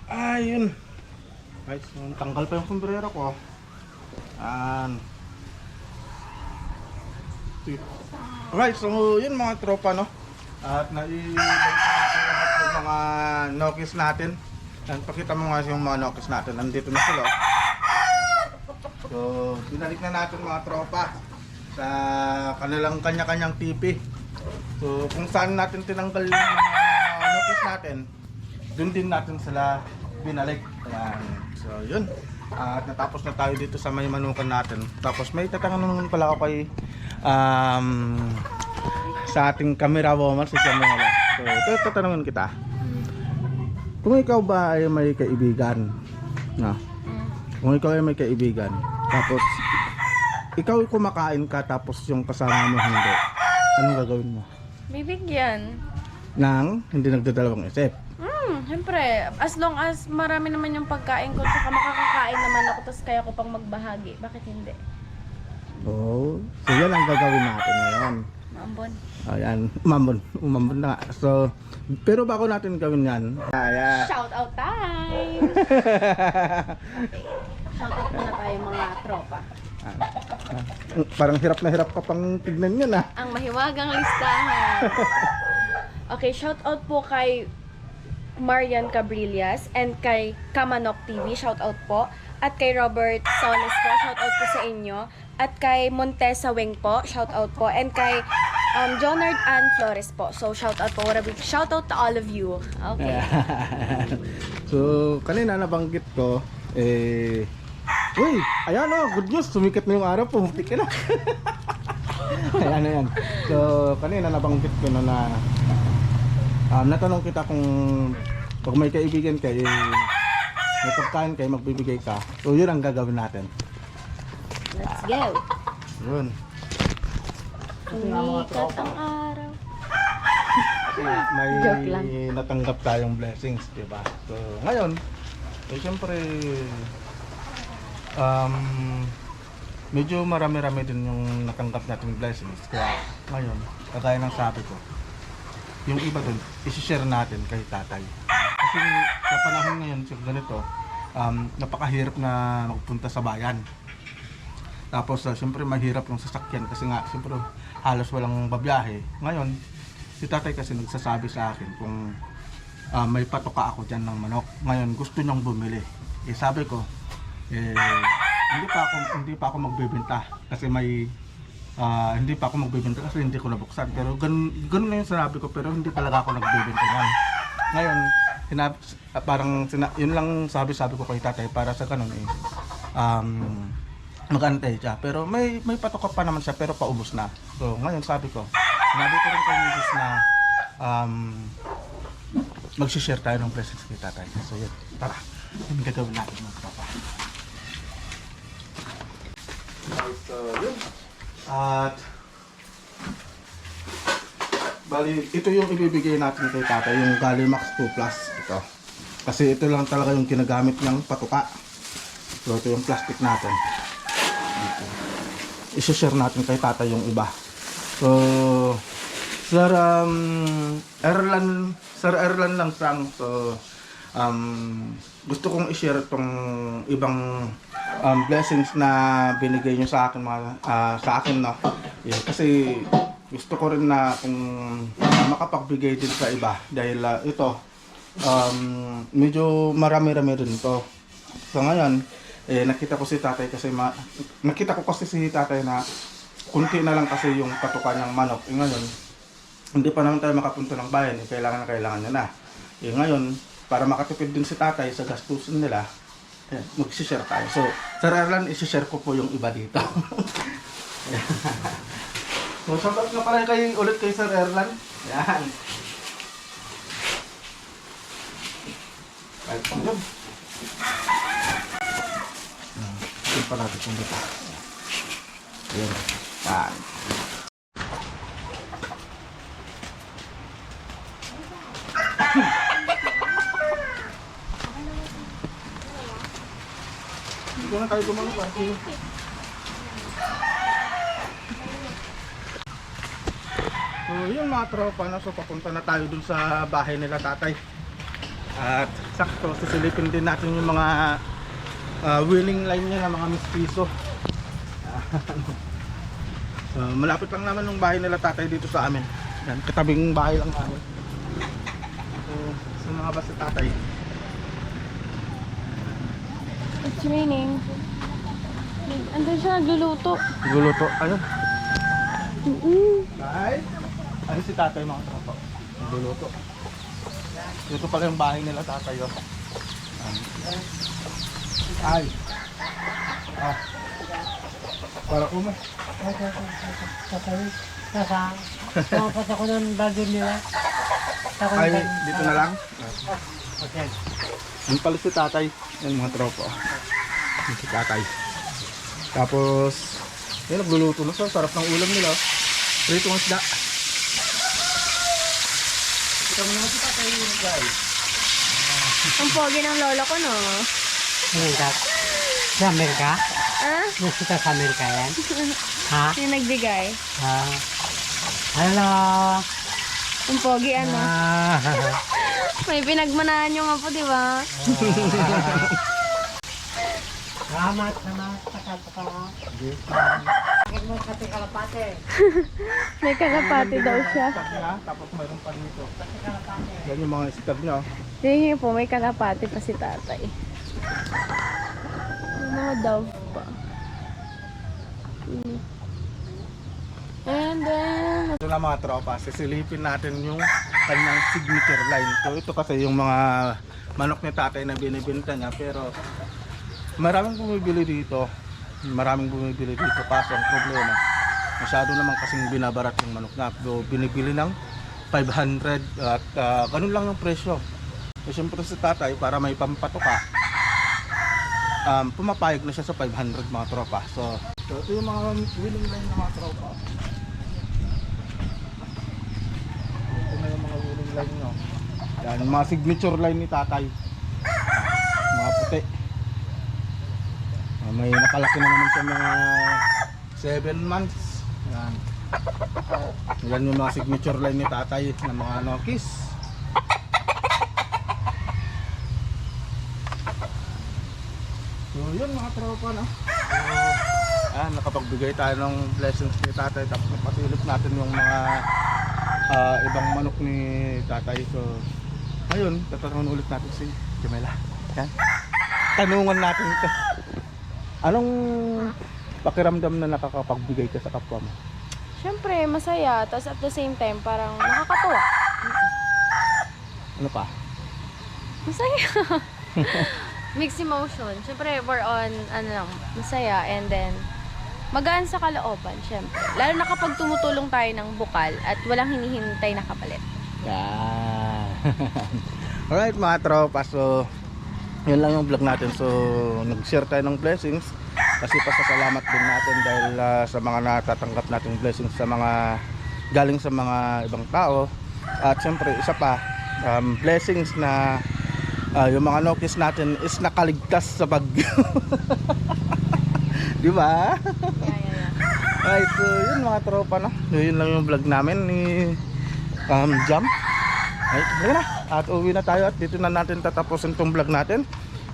Ayun. Guys, tanggal pa yung sombrero ko. Right, so yun mga tropa, no? At naibalik natin lahat yung mga nokis natin. Yan, pakita mo nga yung mga nokis natin. Nandito na sila. So, binalik na natin mga tropa sa kanilang kanya-kanyang TV. So, kung saan natin tinanggal yung mga nokis natin, dun din natin sila binalik. Ayan. So, yun. At natapos na tayo dito sa may manukan natin. Tapos may tatanungin pala ako kay sa ating camera woman, si Jamela. So, ito tatanungin kita. Kung ikaw ba ay may kaibigan, na? Kung ikaw ay may kaibigan, tapos ikaw kumakain ka tapos yung kasama mo hindi, anong gagawin mo? Bibigyan. Nang hindi nagdadalawang isip. Siyempre, as long as marami naman yung pagkain ko, saka makakakain naman ako, tapos kaya ko pang magbahagi. Bakit hindi? Oh, so yan ang gagawin natin ngayon. Maambon. Ayan, umambon na nga. So, pero bago natin gawin yan, ayan. Shout out time! Shout out muna tayo mga tropa. Parang hirap na hirap ka pang tignan yun ah. Ang mahiwagang listahan. Okay, shout out po kay Marian Cabrillas and kay Kamanok TV, shout out po. At kay Robert Soles po, shout out po sa inyo. At kay Montesa Weng po, shout out po. And kay Jonard Ann Flores po. So shout out po. Shout out to all of you. Okay. So, kanina nabanggit ko, uy, ayan o, good news, sumikat na yung araw, pumuti ka na. Ayan na yan. So, kanina nabanggit ko na natanong kita kung pag may kaibigan kayo, may pagkain kayo, magbibigay ka. So, yun ang gagawin natin. Let's go. Yun. Sumikat ang araw. May Joke lang. natanggap tayong blessings, diba? So, ngayon, siyempre, medyo marami-rami din yung natanggap nating blessings. Kaya, ngayon, kagaya ng sabi ko, yung iba dun, isi-share natin kay tatay. Kasi sa panahon ngayon, sa ganito, napakahirap na magpunta sa bayan. Tapos, siyempre, mahirap yung sasakyan kasi nga, siyempre, halos walang babiyahe. Ngayon, si tatay kasi nagsasabi sa akin kung may patoka ako dyan ng manok. Ngayon, gusto niyang bumili. Sabi ko, hindi pa ako magbebenta kasi hindi pa ako magbebenta kasi hindi ko nabuksan. Pero ganun na yung sinabi ko, pero hindi talaga ako nagbebenta yan. Ngayon, yun lang sabi ko kay tatay para sa ganun mag-antay siya. Pero may patoka pa naman siya pero paubos na. So ngayon sinabi ko rin kay Mrs. na mag-share tayo ng presents kay tatay. So yun, tara, yun gagawin natin mga tropa. So yun. At bali, ito yung ibibigay natin kay tatay, yung Galimax 2 Plus. Ito. Kasi ito lang talaga yung ginagamit niyang patuka. So ito yung plastic natin. I-share natin kay tatay yung iba. So Sir Erlan lang sang. So gusto kong i-share itong ibang blessings na binigay nyo sa akin sa akin, no. Yeah, kasi gusto ko rin na kung makapagbigay din sa iba dahil ito medyo marami-rami rin to. So ngayon nakita ko si tatay kasi si tatay na kunti na lang kasi yung patukan ng manok. Ngayon hindi pa naman tayo makapunta ng bayan, kailangan niya na. Ngayon para makatipid din si tatay sa gastusin nila, mag-share tayo. So Sir Erlan, i-share ko po yung iba dito. So shoutout nga pala ulit kay Sir Erlan. Yan. Kahit pang yun. Ito pa natin kung dito. Yan. Yan. Hindi na tayo gumano pa. So yun mga tropa, so papunta na tayo dun sa bahay nila tatay. At sakto, sisilipin din natin yung mga winning line niya ng mga mistiso. So, malapit lang naman yung bahay nila tatay dito sa amin. Yan, katabing bahay lang namin. So, sa mga basta tatay. It's raining. Andun siya, nagluluto. Guluto, ayun. Mm-mm. Ay, ano si tatay mga tropa? Guluto. Dito pala yung bahay nila tatay. Oh. Ay. Ah. Para ko mo. Tumapat ako ng bagay nila. Ay, dito na lang. Okay. Yung pala si tatay. Yan mga tropa. Yung si tatay. Tapos, yun, nagluluto na. So, sarap ng ulam nila. Pritong isda. Kita mo naman si tatay yun, guys. Ang pogi ng lolo ko, no? Amerika. Sa Amerika? Ah? Nasita sa Amerika yan? Ha? Yung nagbigay. Ah. Hello. Ang pogi, ano? May pinagmanahan yung apo, di ba? Salamat. Takal. Bakit mo kati kalapate? May kalapati daw siya. Stag niya, tapos mayroon pa dito. Yan yung mga stag niya. Oh. Hindi po, may kalapati pa si tatay. Yung mga dove pa. And then, Ito na mga tropa, sisilipin natin yung kanyang signature line. So ito kasi yung mga manok ni tatay na binibenta niya, pero maraming bumibili dito. Kaso ang problema, masyado naman kasing binabarat yung manok na. So binibili ng 500 at ganun lang yung presyo. So syempre si tatay, para may pampatoka, pumapayag na siya sa 500 mga tropa. So ito yung mga winning line ng mga tropa. Ito na yung mga winning line nyo. Yan, yung mga signature line ni tatay. Mga puti. May nakalaki na naman siya mga 7 months. Yan. Yan yung mga signature line ni tatay ng mga Nokis. So yun mga tropa, no? Nakapagbigay tayo ng blessings ni tatay, tapos napasilip natin yung mga ibang manok ni tatay. So ayun, tatanungin ulit natin si Jamela. Yan. Tanungan natin ito. Anong pakiramdam na nakakapagbigay ka sa kapwa mo? syempre, masaya. Tapos at the same time, parang nakakatuwa. Ano pa? Masaya. Mixed emotion. Syempre, we're on, masaya. And then, magaan sa kalooban, syempre. Lalo na kapag tumutulong tayo ng bukal at walang hinihintay na kapalit. Yan. Alright mga tropa, so yun lang yung vlog natin. So nag-share tayo ng blessings kasi pasasalamat din natin dahil sa mga natatanggap nating blessings sa mga galing sa mga ibang tao. At syempre isa pa, blessings na yung mga Nokis natin is nakaligtas sa bagyo. Di ba? Yeah. Alright, so yun mga tropa, no? Yun lang yung vlog namin ni Jam. Alright, yun na. At uwi na tayo at dito na natin tatapusin tong vlog natin.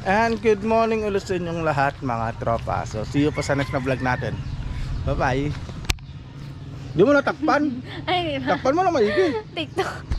And good morning ulit sa inyong lahat mga tropa. So see you pa sa next na vlog natin. Bye bye. Di mo natakpan? Ay, di ba? Takpan mo na maigi. TikTok.